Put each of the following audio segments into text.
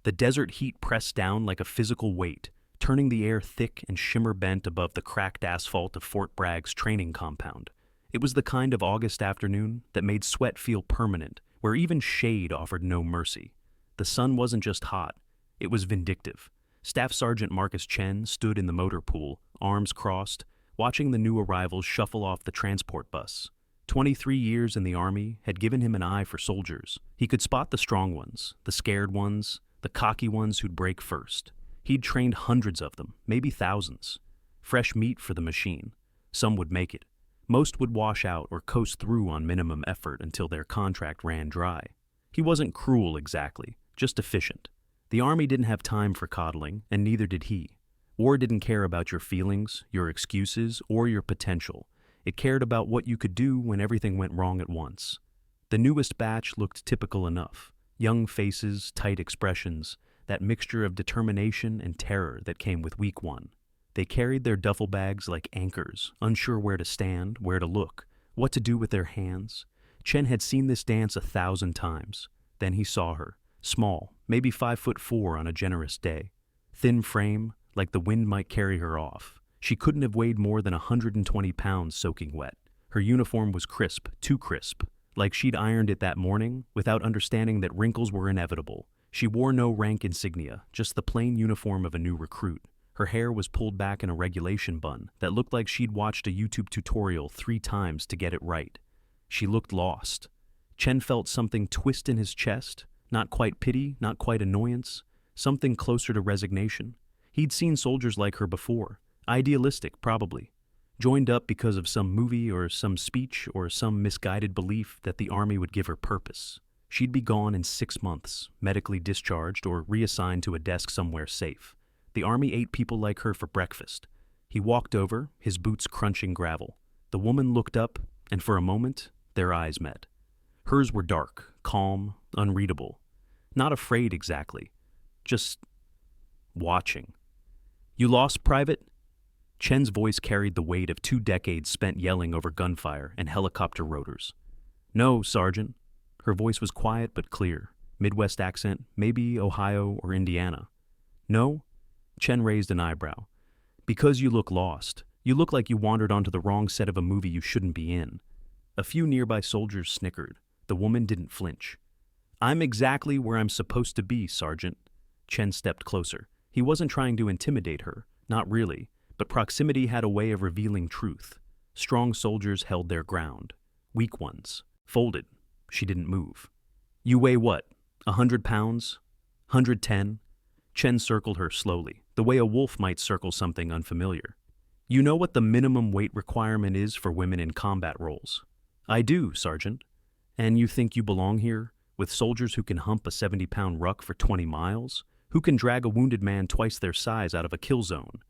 The desert heat pressed down like a physical weight, turning the air thick and shimmer-bent above the cracked asphalt of Fort Bragg's training compound. It was the kind of August afternoon that made sweat feel permanent, where even shade offered no mercy. The sun wasn't just hot, it was vindictive. Staff Sergeant Marcus Chen stood in the motor pool, arms crossed, watching the new arrivals shuffle off the transport bus. 23 years in the Army had given him an eye for soldiers. He could spot the strong ones, the scared ones, the cocky ones who'd break first. He'd trained hundreds of them, maybe thousands. Fresh meat for the machine. Some would make it. Most would wash out or coast through on minimum effort until their contract ran dry. He wasn't cruel exactly, just efficient. The Army didn't have time for coddling, and neither did he. War didn't care about your feelings, your excuses, or your potential. It cared about what you could do when everything went wrong at once. The newest batch looked typical enough. Young faces, tight expressions, that mixture of determination and terror that came with week one. They carried their duffel bags like anchors, unsure where to stand, where to look, what to do with their hands. Chen had seen this dance 1,000 times. Then he saw her, small, maybe 5'4" on a generous day. Thin frame, like the wind might carry her off. She couldn't have weighed more than 120 pounds soaking wet. Her uniform was crisp, too crisp, like she'd ironed it that morning without understanding that wrinkles were inevitable. She wore no rank insignia, just the plain uniform of a new recruit. Her hair was pulled back in a regulation bun that looked like she'd watched a YouTube tutorial 3 times to get it right. She looked lost. Chen felt something twist in his chest, not quite pity, not quite annoyance, something closer to resignation. He'd seen soldiers like her before, idealistic probably, joined up because of some movie or some speech or some misguided belief that the Army would give her purpose. She'd be gone in 6 months, medically discharged or reassigned to a desk somewhere safe. The Army ate people like her for breakfast. He walked over, his boots crunching gravel. The woman looked up, and for a moment, their eyes met. Hers were dark, calm, unreadable. Not afraid exactly, just watching. "You lost, Private?" Chen's voice carried the weight of 2 decades spent yelling over gunfire and helicopter rotors. "No, Sergeant." Her voice was quiet but clear. Midwest accent, maybe Ohio or Indiana. "No?" Chen raised an eyebrow. "Because you look lost. You look like you wandered onto the wrong set of a movie you shouldn't be in." A few nearby soldiers snickered. The woman didn't flinch. "I'm exactly where I'm supposed to be, Sergeant." Chen stepped closer. He wasn't trying to intimidate her, not really, but proximity had a way of revealing truth. Strong soldiers held their ground. Weak ones folded. She didn't move. "You weigh what? 100 pounds? 110? Chen circled her slowly, the way a wolf might circle something unfamiliar. "You know what the minimum weight requirement is for women in combat roles?" "I do, Sergeant." "And you think you belong here, with soldiers who can hump a 70-pound ruck for 20 miles? Who can drag a wounded man twice their size out of a kill zone?"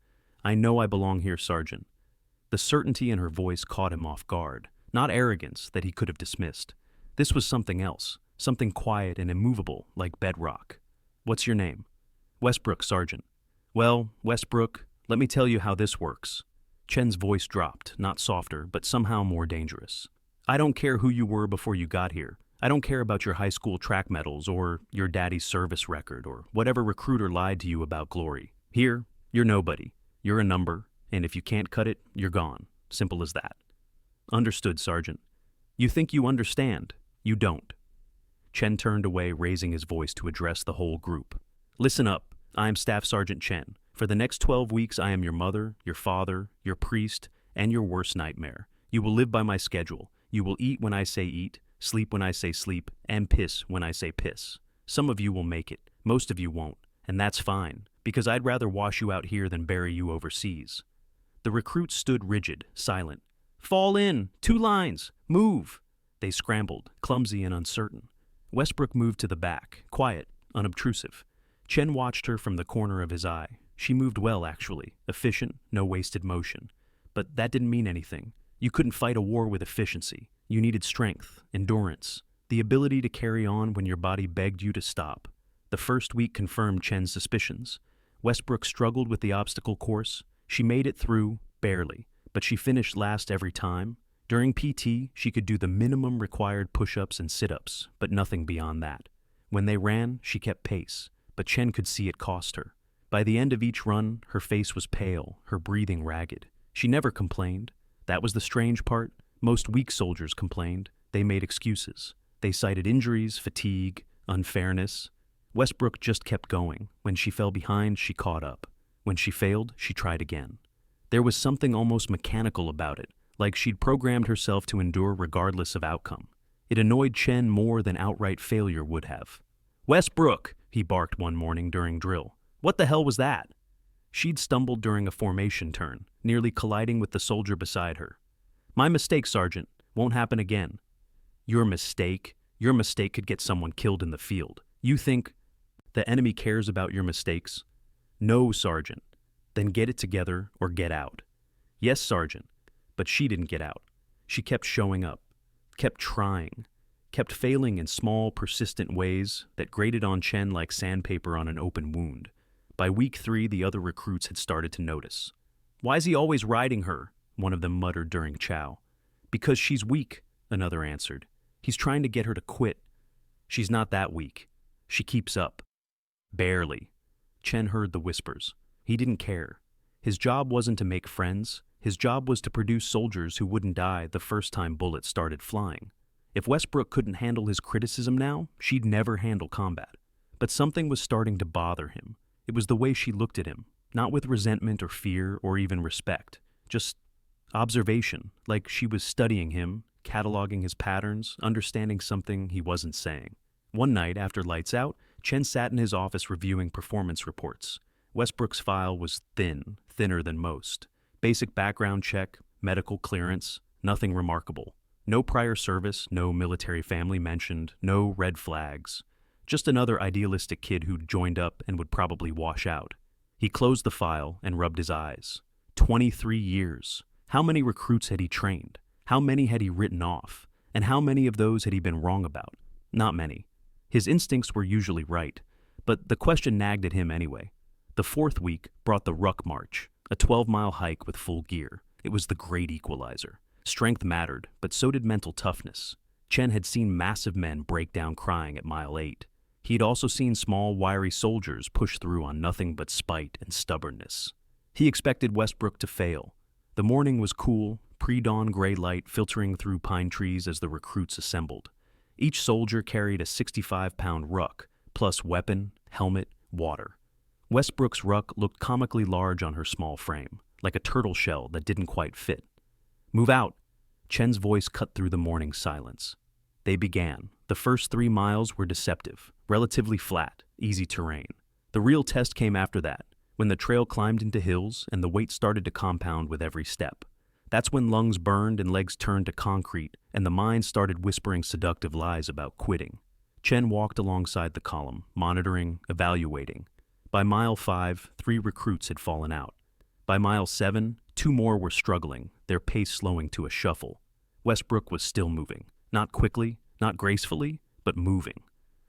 "I know I belong here, Sergeant." The certainty in her voice caught him off guard, not arrogance that he could have dismissed. This was something else, something quiet and immovable, like bedrock. "What's your name?" "Westbrook, Sergeant." "Well, Westbrook, let me tell you how this works." Chen's voice dropped, not softer, but somehow more dangerous. "I don't care who you were before you got here. I don't care about your high school track medals or your daddy's service record or whatever recruiter lied to you about glory. Here, you're nobody. You're a number, and if you can't cut it, you're gone. Simple as that." "Understood, Sergeant." "You think you understand. You don't." Chen turned away, raising his voice to address the whole group. "Listen up. I am Staff Sergeant Chen. For the next 12 weeks, I am your mother, your father, your priest, and your worst nightmare. You will live by my schedule. You will eat when I say eat, sleep when I say sleep, and piss when I say piss. Some of you will make it. Most of you won't. And that's fine, because I'd rather wash you out here than bury you overseas." The recruits stood rigid, silent. "Fall in! 2 lines! Move!" They scrambled, clumsy and uncertain. Westbrook moved to the back, quiet, unobtrusive. Chen watched her from the corner of his eye. She moved well, actually, efficient, no wasted motion. But that didn't mean anything. You couldn't fight a war with efficiency. You needed strength, endurance, the ability to carry on when your body begged you to stop. The first week confirmed Chen's suspicions. Westbrook struggled with the obstacle course. She made it through, barely, but she finished last every time. During PT, she could do the minimum required push-ups and sit-ups, but nothing beyond that. When they ran, she kept pace. but Chen could see it cost her. By the end of each run, her face was pale, her breathing ragged. She never complained. That was the strange part. Most weak soldiers complained. They made excuses. They cited injuries, fatigue, unfairness. Westbrook just kept going. When she fell behind, she caught up. When she failed, she tried again. There was something almost mechanical about it, like she'd programmed herself to endure regardless of outcome. It annoyed Chen more than outright failure would have. "Westbrook!" he barked one morning during drill. "What the hell was that?" She'd stumbled during a formation turn, nearly colliding with the soldier beside her. "My mistake, Sergeant. Won't happen again." "Your mistake? Your mistake could get someone killed in the field. You think the enemy cares about your mistakes?" "No, Sergeant." "Then get it together or get out." "Yes, Sergeant." But she didn't get out. She kept showing up, kept trying, kept failing in small, persistent ways that grated on Chen like sandpaper on an open wound. By week 3, the other recruits had started to notice. "Why's he always riding her?" one of them muttered during chow. "Because she's weak," another answered. "He's trying to get her to quit." "She's not that weak. She keeps up." "Barely." Chen heard the whispers. He didn't care. His job wasn't to make friends. His job was to produce soldiers who wouldn't die the first time bullets started flying. If Westbrook couldn't handle his criticism now, she'd never handle combat. But something was starting to bother him. It was the way she looked at him, not with resentment or fear or even respect, just observation, like she was studying him, cataloging his patterns, understanding something he wasn't saying. One night, after lights out, Chen sat in his office reviewing performance reports. Westbrook's file was thinner than most. Basic background check, medical clearance, nothing remarkable. No prior service, no military family mentioned, no red flags. Just another idealistic kid who'd joined up and would probably wash out. He closed the file and rubbed his eyes. 23 years. How many recruits had he trained? How many had he written off? And how many of those had he been wrong about? Not many. His instincts were usually right, but the question nagged at him anyway. The 4th week brought the Ruck March, a 12-mile hike with full gear. It was the great equalizer. Strength mattered, but so did mental toughness. Chen had seen massive men break down crying at mile 8. He'd also seen small, wiry soldiers push through on nothing but spite and stubbornness. He expected Westbrook to fail. The morning was cool, pre-dawn gray light filtering through pine trees as the recruits assembled. Each soldier carried a 65-pound ruck, plus weapon, helmet, water. Westbrook's ruck looked comically large on her small frame, like a turtle shell that didn't quite fit. "Move out!" Chen's voice cut through the morning silence. They began. The first 3 miles were deceptive, relatively flat, easy terrain. The real test came after that, when the trail climbed into hills and the weight started to compound with every step. That's when lungs burned and legs turned to concrete, and the mind started whispering seductive lies about quitting. Chen walked alongside the column, monitoring, evaluating. By mile 5, 3 recruits had fallen out. By mile 7, 2 more were struggling, their pace slowing to a shuffle. Westbrook was still moving. Not quickly, not gracefully, but moving.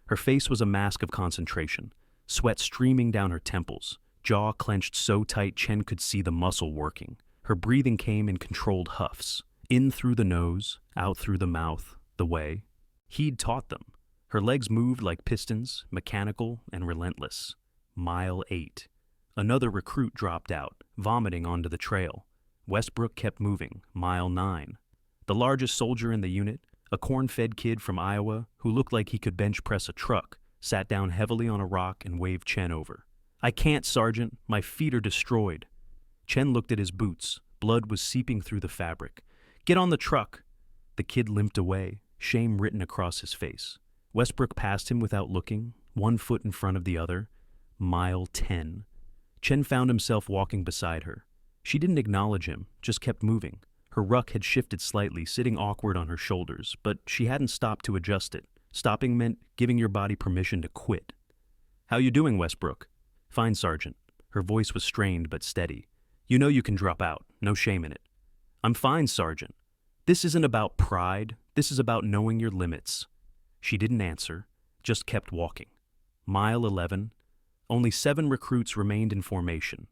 Her face was a mask of concentration, sweat streaming down her temples, jaw clenched so tight Chen could see the muscle working. Her breathing came in controlled huffs, in through the nose, out through the mouth, the way he'd taught them. Her legs moved like pistons, mechanical and relentless. Mile 8. Another recruit dropped out, vomiting onto the trail. Westbrook kept moving. Mile 9. The largest soldier in the unit, a corn-fed kid from Iowa who looked like he could bench press a truck, sat down heavily on a rock and waved Chen over. "I can't, Sergeant. My feet are destroyed." Chen looked at his boots. Blood was seeping through the fabric. "Get on the truck." The kid limped away, shame written across his face. Westbrook passed him without looking, one foot in front of the other. Mile 10. Chen found himself walking beside her. She didn't acknowledge him, just kept moving. Her ruck had shifted slightly, sitting awkward on her shoulders, but she hadn't stopped to adjust it. Stopping meant giving your body permission to quit. "How you doing, Westbrook?" "Fine, Sergeant." Her voice was strained but steady. "You know you can drop out. No shame in it." "I'm fine, Sergeant." "This isn't about pride. This is about knowing your limits." She didn't answer, just kept walking. Mile 11. Only 7 recruits remained in formation.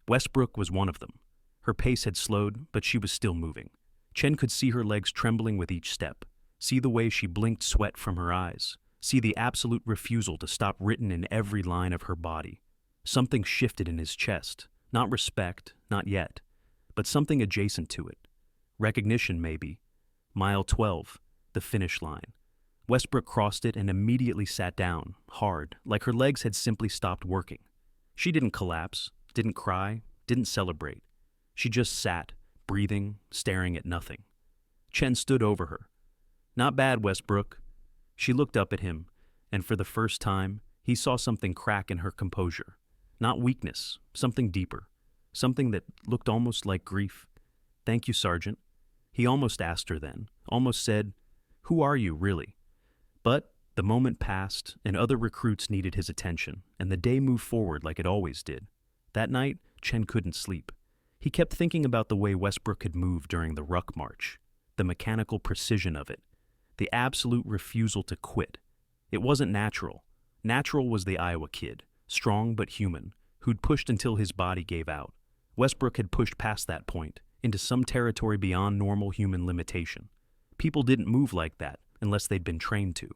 Westbrook was one of them. Her pace had slowed, but she was still moving. Chen could see her legs trembling with each step, see the way she blinked sweat from her eyes. see the absolute refusal to stop written in every line of her body. Something shifted in his chest, not respect, not yet, but something adjacent to it. Recognition, maybe. Mile 12, the finish line. Westbrook crossed it and immediately sat down, hard, like her legs had simply stopped working. She didn't collapse, didn't cry, didn't celebrate. She just sat, breathing, staring at nothing. Chen stood over her. "Not bad, Westbrook." She looked up at him, and for the first time, he saw something crack in her composure. Not weakness, something deeper, something that looked almost like grief. "Thank you, Sergeant." He almost asked her then, almost said, "Who are you, really?" But the moment passed, and other recruits needed his attention, and the day moved forward like it always did. That night, Chen couldn't sleep. He kept thinking about the way Westbrook had moved during the ruck march, the mechanical precision of it, the absolute refusal to quit. It wasn't natural. Natural was the Iowa kid, strong but human, who'd pushed until his body gave out. Westbrook had pushed past that point, into some territory beyond normal human limitation. People didn't move like that unless they'd been trained to.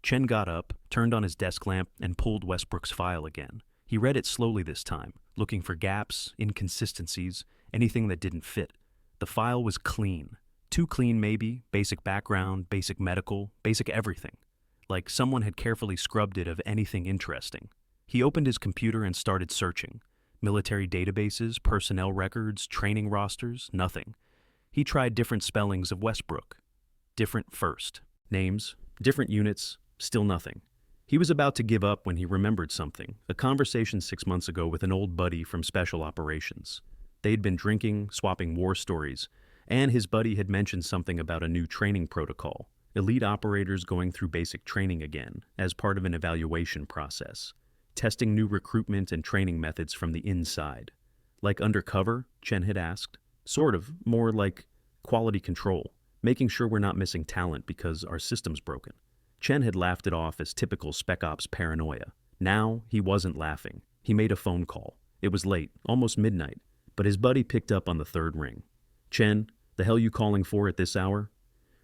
Chen got up, turned on his desk lamp, and pulled Westbrook's file again. He read it slowly this time, looking for gaps, inconsistencies, anything that didn't fit. The file was clean. Too clean, maybe, basic background, basic medical, basic everything. Like someone had carefully scrubbed it of anything interesting. He opened his computer and started searching. Military databases, personnel records, training rosters, nothing. He tried different spellings of Westbrook. Different first. Names, different units, still nothing. He was about to give up when he remembered something, a conversation 6 months ago with an old buddy from Special Operations. They'd been drinking, swapping war stories, and his buddy had mentioned something about a new training protocol, elite operators going through basic training again, as part of an evaluation process, testing new recruitment and training methods from the inside. Like undercover, Chen had asked. Sort of, more like quality control, making sure we're not missing talent because our system's broken. Chen had laughed it off as typical Spec Ops paranoia. Now, he wasn't laughing. He made a phone call. It was late, almost midnight, but his buddy picked up on the third ring. "Chen, the hell you calling for at this hour?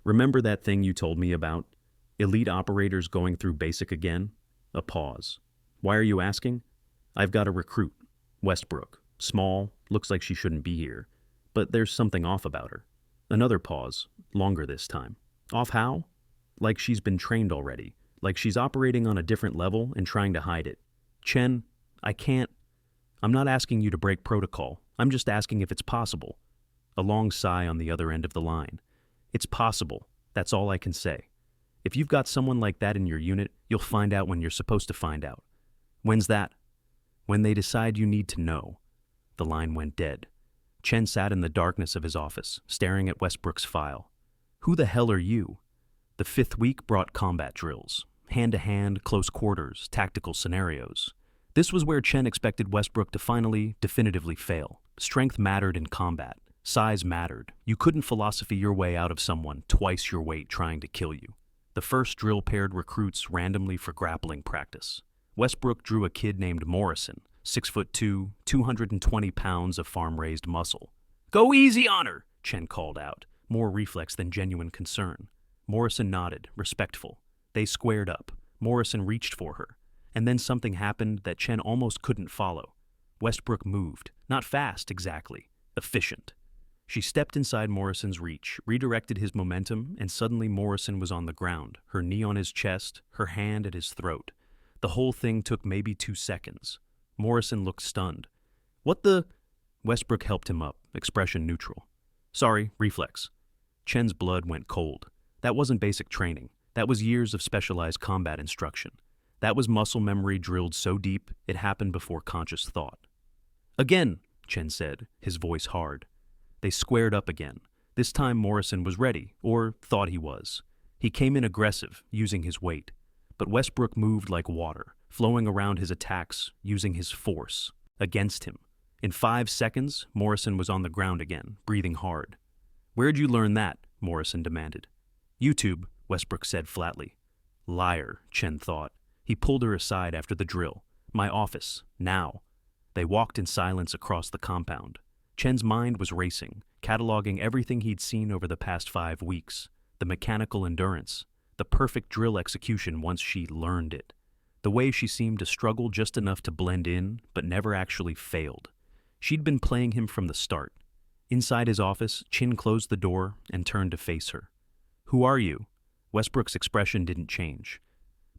Remember that thing you told me about? Elite operators going through basic again?" A pause. "Why are you asking?" "I've got a recruit. Westbrook. Small, looks like she shouldn't be here. But there's something off about her." Another pause, longer this time. "Off how?" "Like she's been trained already. Like she's operating on a different level and trying to hide it." "Chen, I can't. I'm not asking you to break protocol. I'm just asking if it's possible." A long sigh on the other end of the line. "It's possible. That's all I can say. If you've got someone like that in your unit, you'll find out when you're supposed to find out." "When's that?" "When they decide you need to know." The line went dead. Chen sat in the darkness of his office, staring at Westbrook's file. "Who the hell are you?" The 5th week brought combat drills. Hand-to-hand, close quarters, tactical scenarios. This was where Chen expected Westbrook to finally, definitively fail. Strength mattered in combat. Size mattered. You couldn't philosophy your way out of someone twice your weight trying to kill you. The first drill paired recruits randomly for grappling practice. Westbrook drew a kid named Morrison, 6'2", 220 pounds of farm-raised muscle. "Go easy on her," Chen called out, more reflex than genuine concern. Morrison nodded, respectful. They squared up. Morrison reached for her. And then something happened that Chen almost couldn't follow. Westbrook moved. Not fast, exactly. Efficient. She stepped inside Morrison's reach, redirected his momentum, and suddenly Morrison was on the ground, her knee on his chest, her hand at his throat. The whole thing took maybe 2 seconds. Morrison looked stunned. "What the—" Westbrook helped him up, expression neutral. "Sorry, reflex." Chen's blood went cold. That wasn't basic training. That was years of specialized combat instruction. That was muscle memory drilled so deep it happened before conscious thought. "Again," Chen said, his voice hard. They squared up again. This time Morrison was ready, or thought he was. He came in aggressive, using his weight. But Westbrook moved like water, flowing around his attacks, using his force, against him. In 5 seconds, Morrison was on the ground again, breathing hard. "Where'd you learn that?" Morrison demanded. "YouTube," Westbrook said flatly. Liar, Chen thought. He pulled her aside after the drill. "My office, now." They walked in silence across the compound. Chen's mind was racing, cataloging everything he'd seen over the past 5 weeks. The mechanical endurance, the the perfect drill execution once she learned it. The way she seemed to struggle just enough to blend in, but never actually failed. She'd been playing him from the start. Inside his office, Chen closed the door and turned to face her. "Who are you?" Westbrook's expression didn't change.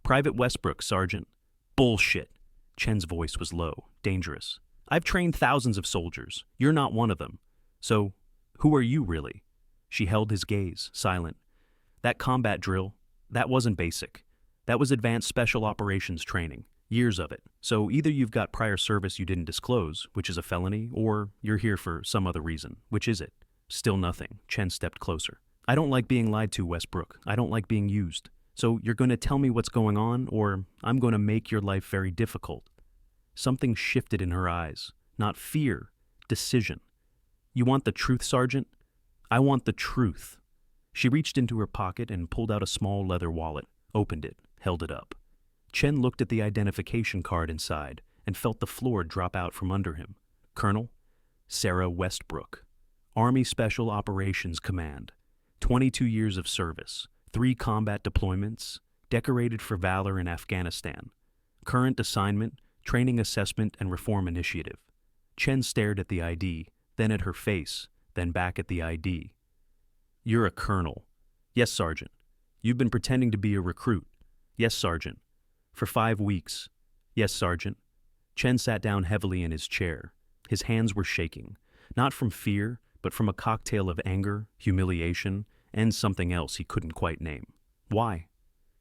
"Private Westbrook, Sergeant." "Bullshit." Chen's voice was low, dangerous. "I've trained thousands of soldiers. You're not one of them. So, who are you really?" She held his gaze, silent. "That combat drill, that wasn't basic. That was advanced special operations training. Years of it. So either you've got prior service you didn't disclose, which is a felony, or you're here for some other reason. Which is it?" Still nothing. Chen stepped closer. "I don't like being lied to, Westbrook. I don't like being used. So you're going to tell me what's going on, or I'm going to make your life very difficult." Something shifted in her eyes. Not fear, decision. "You want the truth, Sergeant?" "I want the truth." She reached into her pocket and pulled out a small leather wallet, opened it, held it up. Chen looked at the identification card inside and felt the floor drop out from under him. Colonel Sarah Westbrook, Army Special Operations Command, 22 years of service, 3 combat deployments, decorated for valor in Afghanistan. Current assignment, Training Assessment and Reform Initiative. Chen stared at the ID, then at her face, then back at the ID. "You're a colonel." "Yes, Sergeant." "You've been pretending to be a recruit." "Yes, Sergeant." "For 5 weeks." "Yes, Sergeant." Chen sat down heavily in his chair. His hands were shaking, not from fear, but from a cocktail of anger, humiliation, and something else he couldn't quite name. "Why?"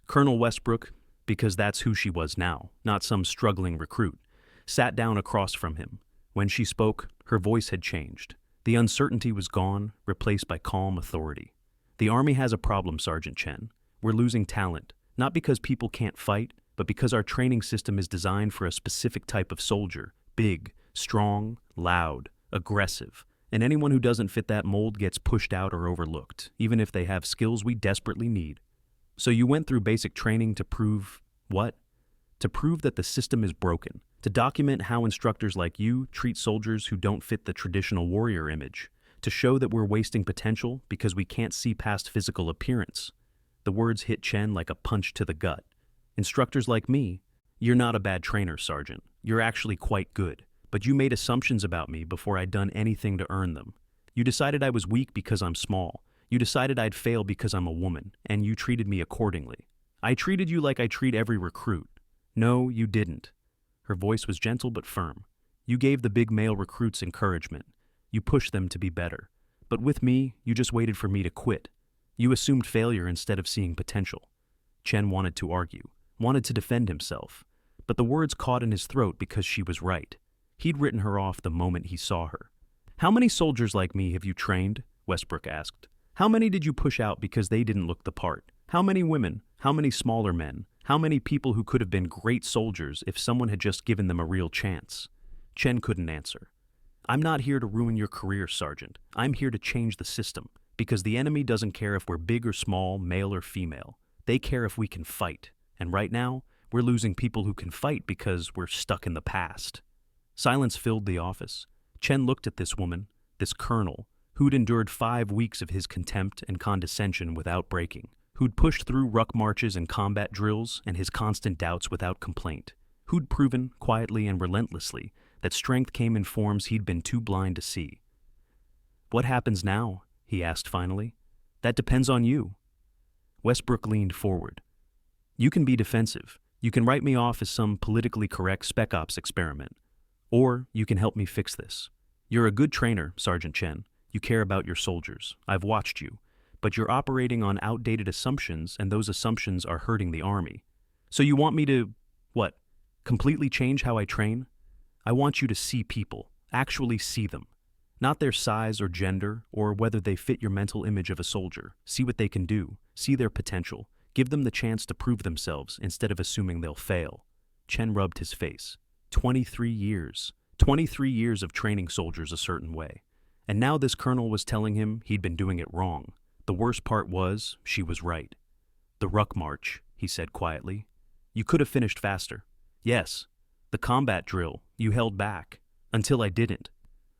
Colonel Westbrook, because that's who she was now, not some struggling recruit, sat down across from him. When she spoke, her voice had changed. The uncertainty was gone, replaced by calm authority. "The Army has a problem, Sergeant Chen. We're losing talent, not because people can't fight, but because our training system is designed for a specific type of soldier, big, strong, loud, aggressive, and anyone who doesn't fit that mold gets pushed out or overlooked, even if they have skills we desperately need." "So you went through basic training to prove what?" "To prove that the system is broken, to document how instructors like you treat soldiers who don't fit the traditional warrior image, to show that we're wasting potential because we can't see past physical appearance." The words hit Chen like a punch to the gut. "Instructors like me? You're not a bad trainer, Sergeant. You're actually quite good. But you made assumptions about me before I'd done anything to earn them. You decided I was weak because I'm small. You decided I'd fail because I'm a woman, and you treated me accordingly. I treated you like I treat every recruit. No, you didn't." Her voice was gentle but firm. "You gave the big male recruits encouragement. You pushed them to be better. But with me, you just waited for me to quit. You assumed failure instead of seeing potential." Chen wanted to argue, wanted to defend himself, but the words caught in his throat because she was right. He'd written her off the moment he saw her. "How many soldiers like me have you trained?" Westbrook asked. "How many did you push out because they didn't look the part? How many women? How many smaller men? How many people who could have been great soldiers if someone had just given them a real chance?" Chen couldn't answer. "I'm not here to ruin your career, Sergeant. I'm here to change the system, because the enemy doesn't care if we're big or small, male or female. They care if we can fight. And right now, we're losing people who can fight because we're stuck in the past." Silence filled the office. Chen looked at this woman, this colonel, who'd endured 5 weeks of his contempt and condescension without breaking, who'd pushed through ruck marches and combat drills and his constant doubts without complaint, who'd proven, quietly and relentlessly, that strength came in forms he'd been too blind to see. "What happens now?" he asked finally. "That depends on you." Westbrook leaned forward. "You can be defensive. You can write me off as some politically correct spec ops experiment. Or you can help me fix this. You're a good trainer, Sergeant Chen. You care about your soldiers. I've watched you. But you're operating on outdated assumptions, and those assumptions are hurting the Army. So you want me to, what, completely change how I train? I want you to see people, actually see them. Not their size or gender, or whether they fit your mental image of a soldier. See what they can do. See their potential. Give them the chance to prove themselves instead of assuming they'll fail." Chen rubbed his face. 23 years. 23 years of training soldiers a certain way. And now this colonel was telling him he'd been doing it wrong. The worst part was, she was right. "The ruck march," he said quietly. "You could have finished faster." "Yes." "The combat drill, you held back. Until I didn't."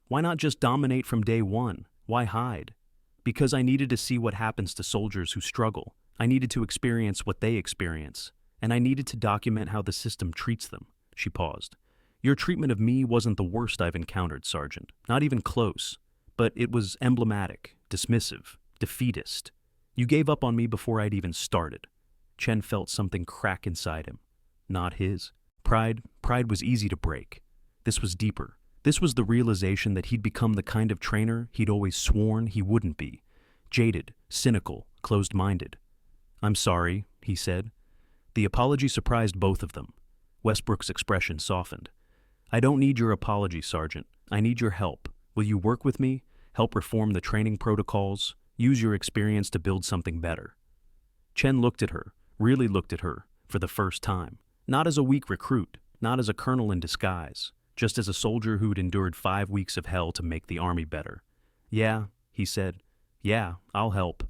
"Why not just dominate from day one? Why hide?" "Because I needed to see what happens to soldiers who struggle. I needed to experience what they experience, and I needed to document how the system treats them. She paused. Your treatment of me wasn't the worst I've encountered, Sergeant. Not even close. But it was emblematic, dismissive, defeatist. You gave up on me before I'd even started. Chen felt something crack inside him. Not his. Pride was easy to break. This was deeper. This was the realization that he'd become the kind of trainer he'd always sworn he wouldn't be. Jaded, cynical, closed-minded. I'm sorry, he said. The apology surprised both of them. Westbrook's expression softened. I don't need your apology, Sergeant. I need your help. Will you work with me? Help reform the training protocols? Use your experience to build something better? Chen looked at her, really looked at her, for the first time. Not as a weak recruit, not as a colonel in disguise, just as a soldier who'd endured 5 weeks of hell to make the army better. Yeah, he said. Yeah, I'll help.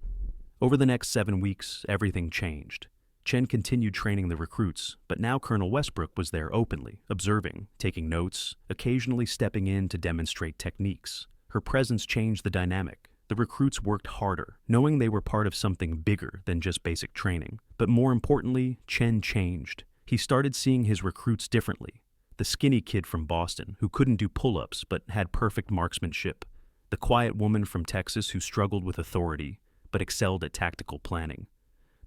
Over the next 7 weeks, everything changed. Chen continued training the recruits, but now Colonel Westbrook was there openly, observing, taking notes, occasionally stepping in to demonstrate techniques. Her presence changed the dynamic. The recruits worked harder, knowing they were part of something bigger than just basic training. But more importantly, Chen changed. He started seeing his recruits differently. The skinny kid from Boston, who couldn't do pull-ups but had perfect marksmanship. The quiet woman from Texas who struggled with authority, but excelled at tactical planning.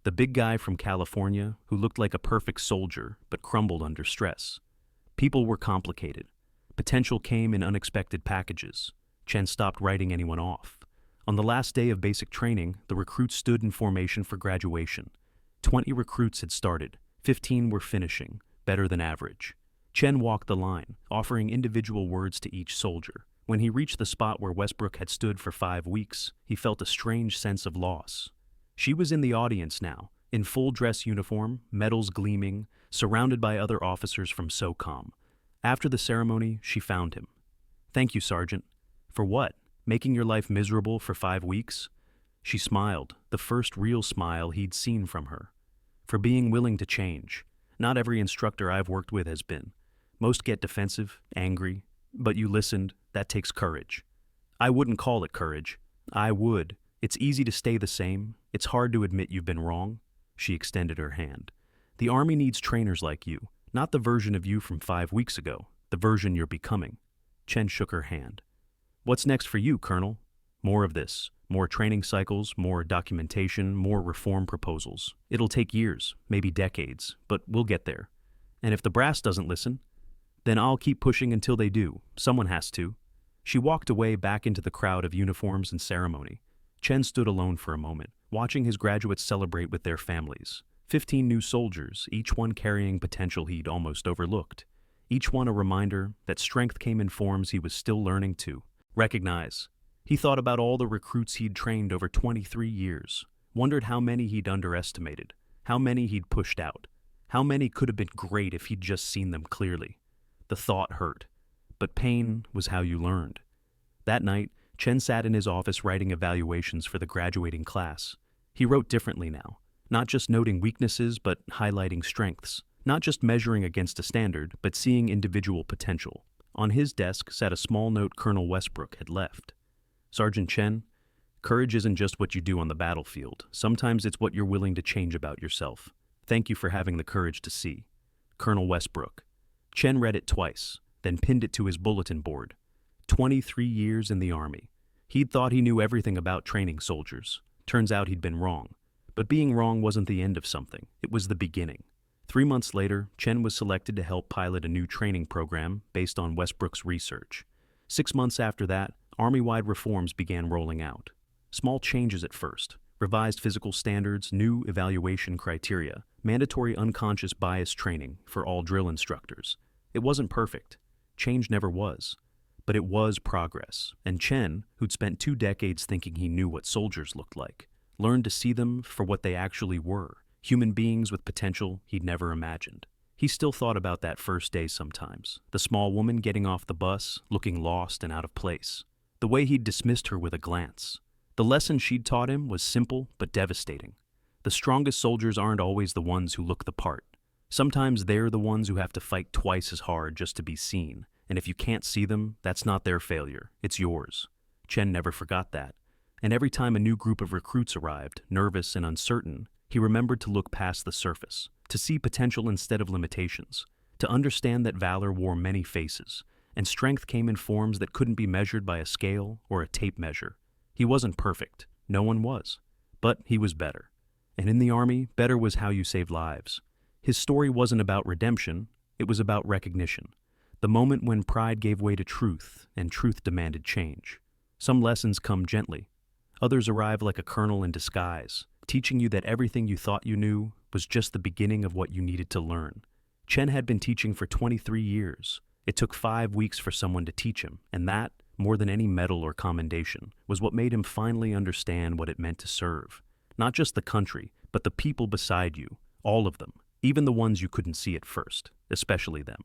The big guy from California who looked like a perfect soldier but crumbled under stress. People were complicated. Potential came in unexpected packages. Chen stopped writing anyone off. On the last day of basic training, the recruits stood in formation for graduation. 20 recruits had started. 15 were finishing, better than average. Chen walked the line, offering individual words to each soldier. When he reached the spot where Westbrook had stood for 5 weeks, he felt a strange sense of loss. She was in the audience now, in full dress uniform, medals gleaming, surrounded by other officers from SOCOM. After the ceremony, she found him. Thank you, Sergeant. For what? Making your life miserable for 5 weeks? She smiled, the first real smile he'd seen from her. For being willing to change. Not every instructor I've worked with has been. Most get defensive, angry, but you listened. That takes courage. I wouldn't call it courage. I would. It's easy to stay the same. It's hard to admit you've been wrong. She extended her hand. The Army needs trainers like you, not the version of you from 5 weeks ago, the version you're becoming. Chen shook her hand. What's next for you, Colonel? More of this. More training cycles, more documentation, more reform proposals. It'll take years, maybe decades, but we'll get there. And if the brass doesn't listen, then I'll keep pushing until they do. Someone has to. She walked away back into the crowd of uniforms and ceremony. Chen stood alone for a moment, watching his graduates celebrate with their families. 15 new soldiers, each one carrying potential he'd almost overlooked. Each one a reminder that strength came in forms he was still learning to recognize. He thought about all the recruits he'd trained over 23 years, wondered how many he'd underestimated, how many he'd pushed out, how many could have been great if he'd just seen them clearly. The thought hurt, but pain was how you learned. That night, Chen sat in his office writing evaluations for the graduating class. He wrote differently now, not just noting weaknesses but highlighting strengths, not just measuring against a standard but seeing individual potential. On his desk sat a small note Colonel Westbrook had left. Sergeant Chen, courage isn't just what you do on the battlefield. Sometimes it's what you're willing to change about yourself. Thank you for having the courage to see. Colonel Westbrook. Chen read it twice, then pinned it to his bulletin board. 23 years in the Army. He'd thought he knew everything about training soldiers. Turns out he'd been wrong. But being wrong wasn't the end of something. It was the beginning. 3 months later, Chen was selected to help pilot a new training program based on Westbrook's research. 6 months after that, Army-wide reforms began rolling out. Small changes at first. Revised physical standards, new evaluation criteria, mandatory unconscious bias training for all drill instructors. It wasn't perfect. Change never was. But it was progress, and Chen, who'd spent 2 decades thinking he knew what soldiers looked like, learned to see them for what they actually were, human beings with potential he'd never imagined. He still thought about that first day sometimes, the small woman getting off the bus, looking lost and out of place, the way he'd dismissed her with a glance. The lesson she'd taught him was simple but devastating. The strongest soldiers aren't always the ones who look the part. Sometimes they're the ones who have to fight twice as hard just to be seen. And if you can't see them, that's not their failure, it's yours. Chen never forgot that. And every time a new group of recruits arrived, nervous and uncertain, He remembered to look past the surface, to see potential instead of limitations, to understand that valor wore many faces, and strength came in forms that couldn't be measured by a scale or a tape measure. He wasn't perfect, no one was, but he was better. And in the Army, better was how you saved lives. His story wasn't about redemption, it was about recognition. The moment when pride gave way to truth, and truth demanded change. Some lessons come gently. Others arrive like a colonel in disguise, teaching you that everything you thought you knew was just the beginning of what you needed to learn. Chen had been teaching for 23 years. It took 5 weeks for someone to teach him, and that, more than any medal or commendation, was what made him finally understand what it meant to serve. Not just the country, but the people beside you, all of them, even the ones you couldn't see at first, especially them.